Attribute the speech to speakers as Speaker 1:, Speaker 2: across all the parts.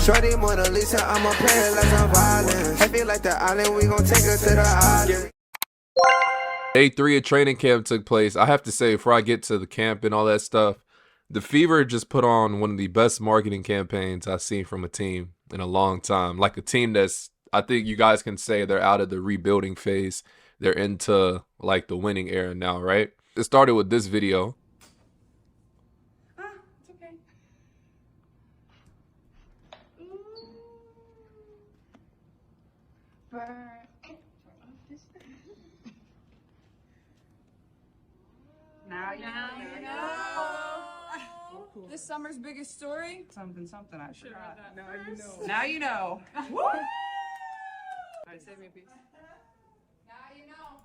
Speaker 1: Shorty Mona Lisa, I'ma play her like I'm violent. I feel like the island, we gon' take her to the island.
Speaker 2: Day 3 of training camp took place. I have to say, before I get to the camp and all that stuff, the Fever just put on one of the best marketing campaigns I've seen from a team in a long time. Like a team that's, I think you guys can say they're out of the rebuilding phase. They're into like the winning era now, right? It started with this video.
Speaker 3: It's okay. Now you know. This summer's biggest story? Something I forgot. Now you know. Now you know. Woo! All right, save me a piece. Now you know.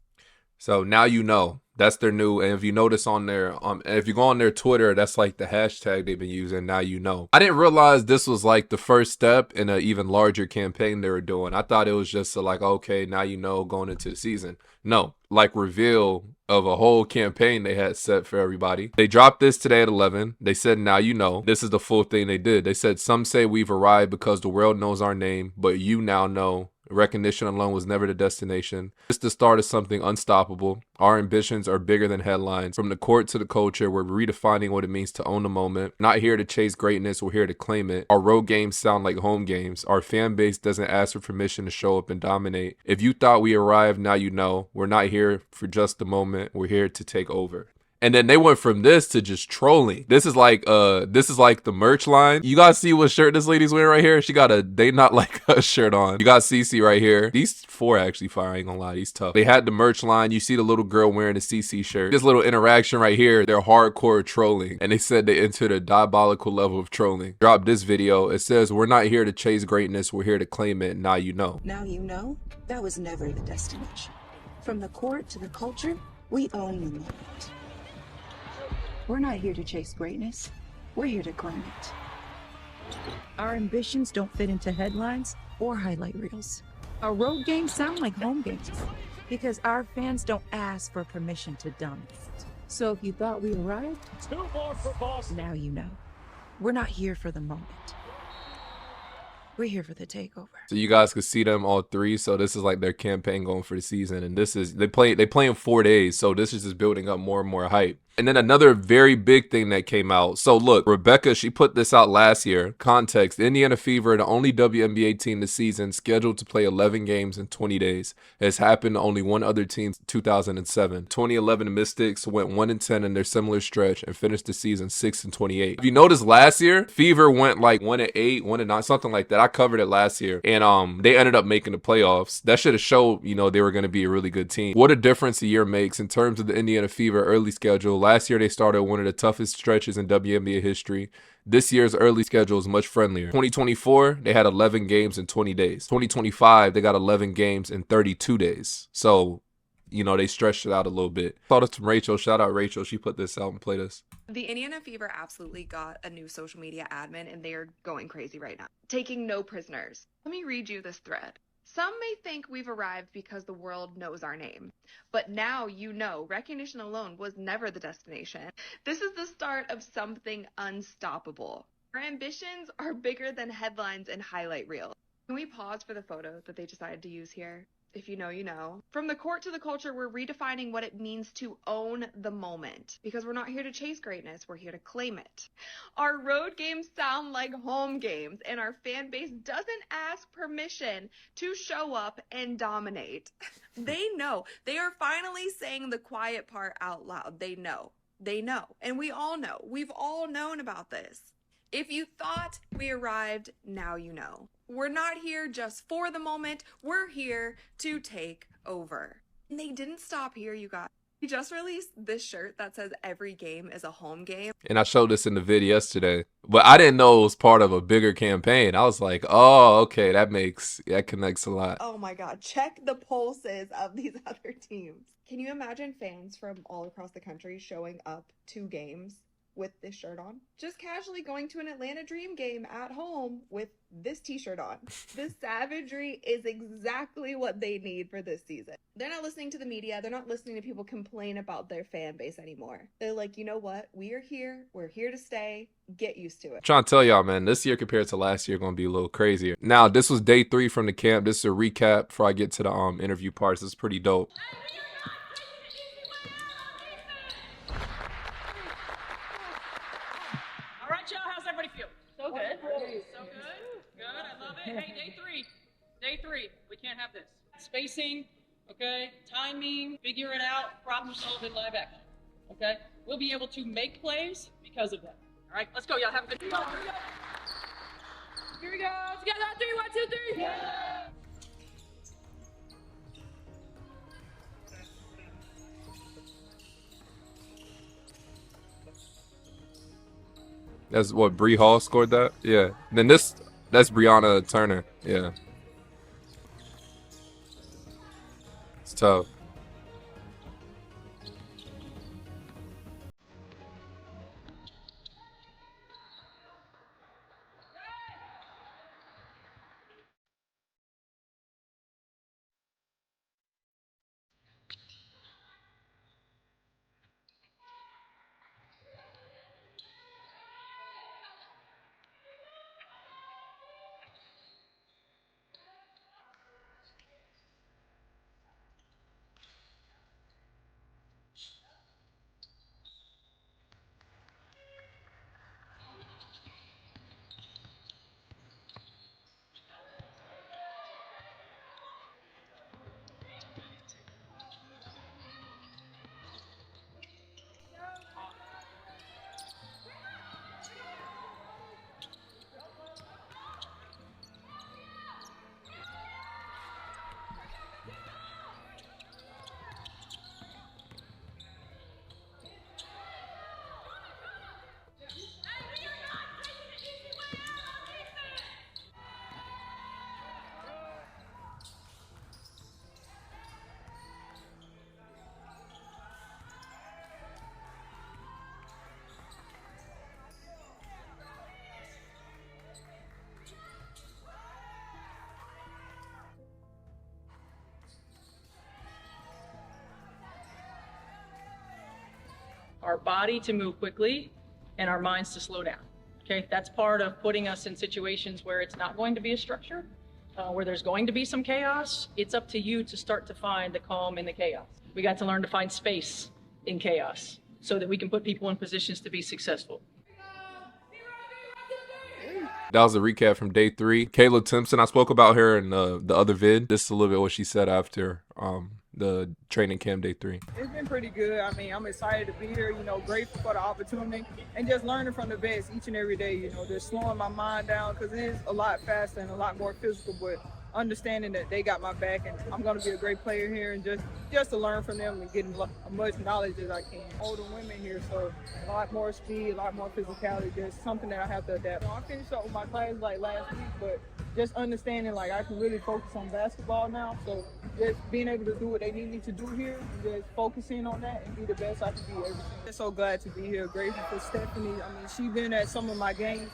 Speaker 2: So now you know. That's their new, and if you notice on their, if you go on their Twitter, that's like the hashtag they've been using, now you know. I didn't realize this was like the first step in an even larger campaign they were doing. I thought it was just like, okay, now you know, going into the season. No, like reveal of a whole campaign they had set for everybody. They dropped this today at 11. They said, now you know. This is the full thing they did. They said, some say we've arrived because the world knows our name, but you now know. Recognition alone was never the destination. It's the start of something unstoppable. Our ambitions are bigger than headlines. From the court to the culture, we're redefining what it means to own the moment. Not here to chase greatness, we're here to claim it. Our road games sound like home games. Our fan base doesn't ask for permission to show up and dominate. If you thought we arrived, now you know. We're not here for just the moment. We're here to take over. And then they went from this to just trolling. This is like the merch line. You guys see what shirt this lady's wearing right here? She got a They Not Like Us shirt on. You got CC right here. These 4 actually fire, I ain't gonna lie, these tough. They had the merch line. You see the little girl wearing a CC shirt. This little interaction right here, they're hardcore trolling. And they said they entered a diabolical level of trolling. Dropped this video. It says, we're not here to chase greatness. We're here to claim it. Now you know.
Speaker 4: Now you know, that was never the destination. From the court to the culture, we own the moment. We're not here to chase greatness. We're here to claim it. Our ambitions don't fit into headlines or highlight reels. Our road games sound like home games because our fans don't ask for permission to dominate. So if you thought we arrived,
Speaker 5: 2 more for Boston.
Speaker 4: now you know. We're not here for the moment. We're here for the takeover.
Speaker 2: So you guys could see them all 3. So this is like their campaign going for the season. And this is, they play in 4 days. So this is just building up more and more hype. And then another very big thing that came out. So look, Rebecca, she put this out last year. Context, Indiana Fever, the only WNBA team this season scheduled to play 11 games in 20 days. Has happened to only one other team since 2007. 2011 Mystics went 1-10 in their similar stretch and finished the season 6-28. If you notice last year, Fever went like 1-8, 1-9, something like that. I covered it last year. And they ended up making the playoffs. That should have showed, you know, they were going to be a really good team. What a difference a year makes in terms of the Indiana Fever early schedule. Last year, they started one of the toughest stretches in WNBA history. This year's early schedule is much friendlier. 2024, they had 11 games in 20 days. 2025, they got 11 games in 32 days. So, you know, they stretched it out a little bit. Saw this from Rachel. Shout out Rachel. She put this out and played this.
Speaker 6: The Indiana Fever absolutely got a new social media admin, and they are going crazy right now. Taking no prisoners. Let me read you this thread. Some may think we've arrived because the world knows our name. But now you know recognition alone was never the destination. This is the start of something unstoppable. Our ambitions are bigger than headlines and highlight reels. Can we pause for the photo that they decided to use here? If you know, you know. From the court to the culture, we're redefining what it means to own the moment. Because we're not here to chase greatness, we're here to claim it. Our road games sound like home games, and our fan base doesn't ask permission to show up and dominate. They know. They are finally saying the quiet part out loud. They know. They know. And we all know. We've all known about this. If you thought we arrived, now you know. We're not here just for the moment. We're here to take over. And they didn't stop here, you guys. We just released this shirt that says every game is a home game.
Speaker 2: And I showed this in the vid yesterday. But I didn't know it was part of a bigger campaign. I was like, oh, okay, that connects a lot.
Speaker 6: Oh my God, check the pulses of these other teams. Can you imagine fans from all across the country showing up to games with this shirt on, just casually going to an Atlanta Dream game at home with this t-shirt on. The savagery is exactly what they need for this season. They're not listening to the media. They're not listening to people complain about their fan base anymore. They're like, you know what? We are here. We're here to stay. Get used to it.
Speaker 2: I'm trying to tell y'all, man, this year compared to last year going to be a little crazier. Now, this was day 3 from the camp. This is a recap before I get to the interview parts. This is pretty dope.
Speaker 5: So good. So good. Good. I love it. Hey, day 3. Day 3. We can't have this. Spacing, okay? Timing, figure it out, problem solving, live action. Okay? We'll be able to make plays because of that. All right? Let's go. Y'all have a good time.
Speaker 3: Here we go. Together. 3, 1, 2, 3. Yeah.
Speaker 2: That's what, Bree Hall scored that? Yeah. Then that's Brianna Turner. Yeah. It's tough.
Speaker 5: Our body to move quickly and our minds to slow down. Okay, that's part of putting us in situations where it's not going to be a structure, where there's going to be some chaos. It's up to you to start to find the calm in the chaos. We got to learn to find space in chaos so that we can put people in positions to be successful.
Speaker 2: That was a recap from day 3. Makayla Timpson, I spoke about her in the other vid. This is a little bit what she said after the training camp day 3.
Speaker 7: It's been pretty good. I mean, I'm excited to be here, grateful for the opportunity and just learning from the vets each and every day, just slowing my mind down because it is a lot faster and a lot more physical, but understanding that they got my back and I'm going to be a great player here and just to learn from them and get as much knowledge as I can. Older women here, so a lot more speed, a lot more physicality, just something that I have to adapt. I finished up with my class last week, but just understanding I can really focus on basketball now. So just being able to do what they need me to do here and just focusing on that and be the best I can be every day. I'm so glad to be here. Grateful for Stephanie. I mean, she's been at some of my games,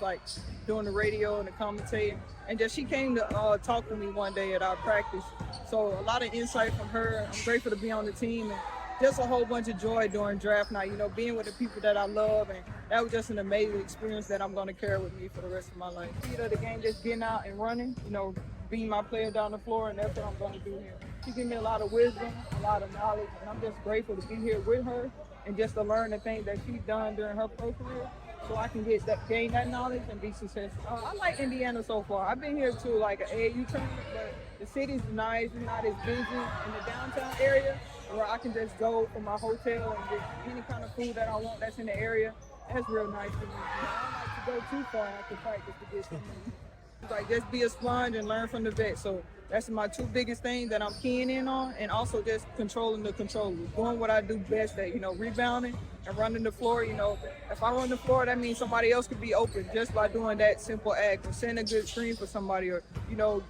Speaker 7: doing the radio and the commentating. And just she came to talk with me one day at our practice. So a lot of insight from her. I'm grateful to be on the team and just a whole bunch of joy during draft night, being with the people that I love. And that was just an amazing experience that I'm going to carry with me for the rest of my life. The game, just getting out and running, being my player down the floor, and that's what I'm going to do here. She gave me a lot of wisdom, a lot of knowledge, and I'm just grateful to be here with her and just to learn the things that she's done during her pro career so I can gain that knowledge and be successful. I like Indiana so far. I've been here to an AAU tournament, but the city's nice. It's not as busy in the downtown area where I can just go from my hotel and get any kind of food that I want that's in the area. That's real nice for me. I don't like to go too far after practice to get something. Just be a sponge and learn from the vets. So that's my 2 biggest things that I'm keying in on, and also just controlling the controllers, doing what I do best at, rebounding and running the floor. If I run the floor, that means somebody else could be open just by doing that simple act or setting a good screen for somebody or,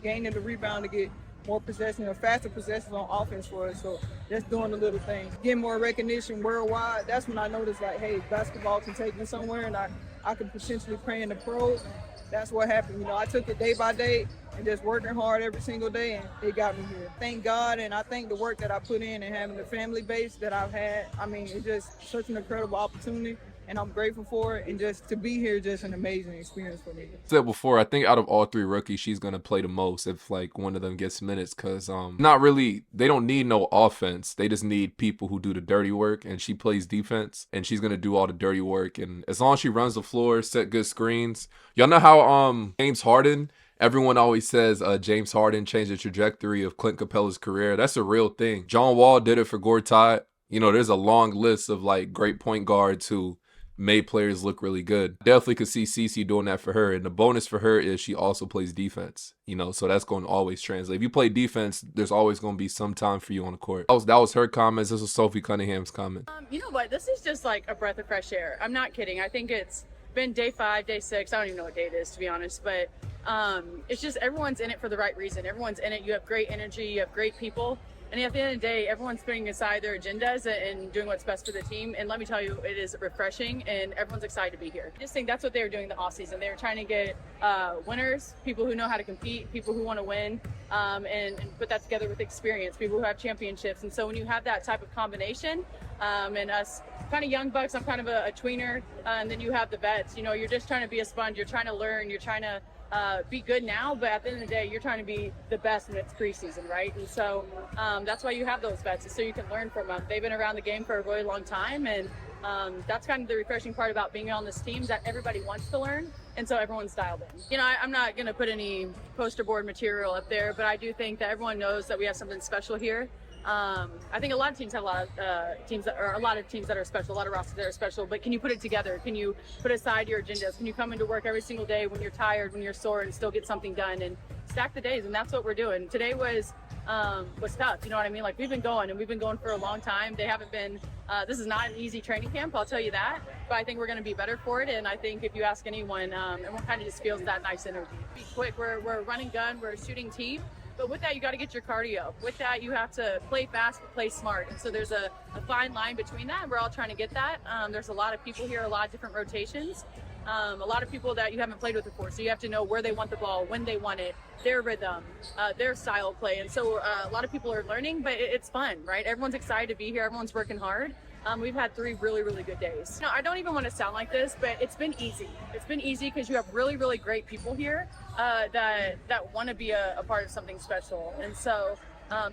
Speaker 7: gaining the rebound to get more possession or faster possessions on offense for us. So just doing the little things, getting more recognition worldwide. That's when I noticed, like, hey, basketball can take me somewhere, and I could potentially play in the pros. That's what happened. You know, I took it day by day and just working hard every single day, and it got me here. Thank God, and I think the work that I put in and having the family base that I've had, I mean, it's just such an incredible opportunity, and I'm grateful for it. And just to be here, just an amazing experience for me.
Speaker 2: I said before, I think out of all three rookies, she's gonna play the most if like one of them gets minutes, cause not really, they don't need no offense. They just need people who do the dirty work, and she plays defense, and she's gonna do all the dirty work. And as long as she runs the floor, set good screens. Y'all know how James Harden, everyone always says James Harden changed the trajectory of Clint Capella's career. That's a real thing. John Wall did it for Gortat. You know, there's a long list of like great point guards who made players look really good. Definitely could see Cece doing that for her. And the bonus for her is she also plays defense, you know, so that's going to always translate. If you play defense, there's always going to be some time for you on the court. That was her comments. This was Sophie Cunningham's comment.
Speaker 5: You know what? This is just like a breath of fresh air. I'm not kidding. I think it's been day 5, day 6. I don't even know what day it is, to be honest. But it's just everyone's in it for the right reason. Everyone's in it. You have great energy. You have great people. And at the end of the day, everyone's putting aside their agendas and doing what's best for the team. And let me tell you, it is refreshing, and everyone's excited to be here. I just think that's what they were doing the offseason. They were trying to get winners, people who know how to compete, people who want to win, and put that together with experience, people who have championships. And so when you have that type of combination, and us kind of young bucks, I'm kind of a tweener, and then you have the vets, you know, you're just trying to be a sponge, you're trying to learn, you're trying to be good now, but at the end of the day, you're trying to be the best when it's preseason, right? And so that's why you have those vets, so you can learn from them. They've been around the game for a really long time, and that's kind of the refreshing part about being on this team, is that everybody wants to learn, and so everyone's dialed in. You know, I'm not going to put any poster board material up there, but I do think that everyone knows that we have something special here. I think a lot of teams have a lot of teams that are special, a lot of rosters that are special, but can you put it together? Can you put aside your agendas? Can you come into work every single day when you're tired, when you're sore, and still get something done and stack the days? And that's what we're doing. Today was tough, you know what I mean? Like, we've been going for a long time. They haven't been, this is not an easy training camp, I'll tell you that, but I think we're going to be better for it. And I think if you ask anyone, everyone kind of just feels that nice energy. Be quick, we're a running gun, we're a shooting team. But with that, you got to get your cardio. With that, you have to play fast but play smart. And so there's a fine line between that, and we're all trying to get that. There's a lot of people here, a lot of different rotations, a lot of people that you haven't played with before. So you have to know where they want the ball, when they want it, their rhythm, their style of play. And so a lot of people are learning, but it's fun, right? Everyone's excited to be here. Everyone's working hard. We've had 3 really, really good days. No, I don't even want to sound like this, but it's been easy. It's been easy because you have really, really great people here that want to be a part of something special. And so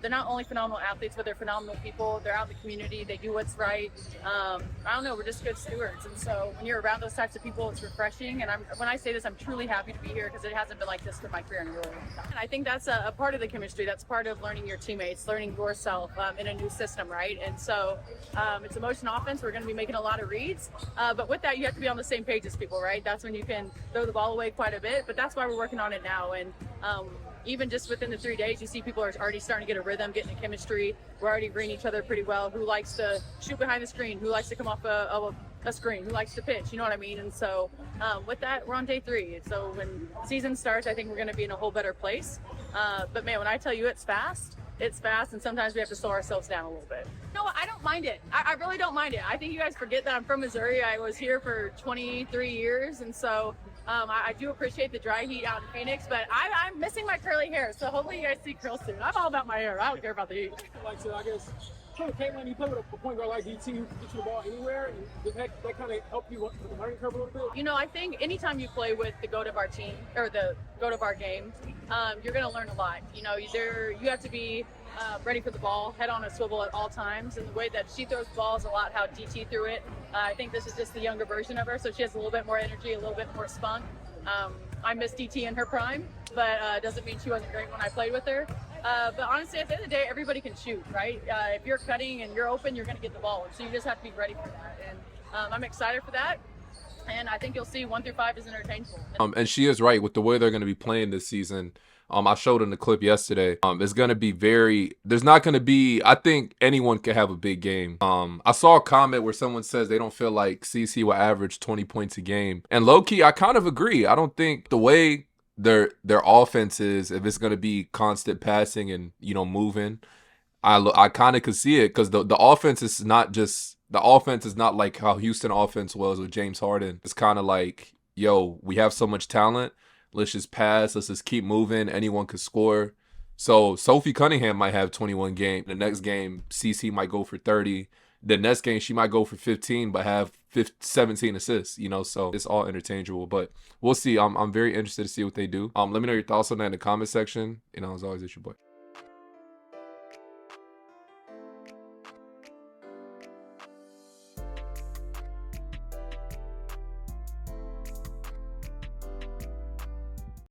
Speaker 5: they're not only phenomenal athletes, but they're phenomenal people. They're out in the community. They do what's right. I don't know. We're just good stewards. And so when you're around those types of people, it's refreshing. And when I say this, I'm truly happy to be here because it hasn't been like this for my career in a really long time. And I think that's a part of the chemistry. That's part of learning your teammates, learning yourself in a new system, right? And so it's a motion offense. We're going to be making a lot of reads. But with that, you have to be on the same page as people, right? That's when you can throw the ball away quite a bit. But that's why we're working on it now. And even just within the 3 days, you see people are already starting to get a rhythm, getting a chemistry. We're already reading each other pretty well. Who likes to shoot behind the screen? Who likes to come off a screen? Who likes to pitch? You know what I mean? And so with that, we're on day 3. So when season starts, I think we're going to be in a whole better place. But man, when I tell you it's fast, and sometimes we have to slow ourselves down a little bit. No, I don't mind it. I really don't mind it. I think you guys forget that I'm from Missouri. I was here for 23 years, and so I do appreciate the dry heat out in Phoenix, but I'm missing my curly hair, so hopefully you guys see curls soon. I'm all about my hair. I don't care about the heat.
Speaker 8: Like, so I guess, Makayla, you play with a point guard like DT who can get you the ball anywhere, and does that kind of help you with the learning curve a little bit?
Speaker 5: You know, I think anytime you play with the GOAT of our team, or the GOAT of our game, you're going to learn a lot. You know, you have to be ready for the ball, head on a swivel at all times. And the way that she throws the ball is a lot how DT threw it. I think this is just the younger version of her, so she has a little bit more energy, a little bit more spunk. I miss DT in her prime, but doesn't mean she wasn't great when I played with her. But honestly, at the end of the day, everybody can shoot, right? If you're cutting and you're open, you're going to get the ball. So you just have to be ready for that. And I'm excited for that. And I think you'll see 1 through 5 is interchangeable.
Speaker 2: And she is right with the way they're going to be playing this season. I showed in the clip yesterday. It's going to be there's not going to be, I think anyone can have a big game. I saw a comment where someone says they don't feel like CC will average 20 points a game. And low key, I kind of agree. I don't think the way their offense is, if it's gonna be constant passing and, you know, moving, I kind of could see it, because the offense is not just the offense is not like how Houston offense was with James Harden. It's kind of like, yo, we have so much talent. Let's just pass. Let's just keep moving. Anyone could score. So Sophie Cunningham might have 21 game. The next game, CC might go for 30. The next game, she might go for 15, but have 17 assists, you know, so it's all interchangeable. But we'll see. I'm very interested to see what they do. Let me know your thoughts on that in the comment section. You know, as always, it's your boy.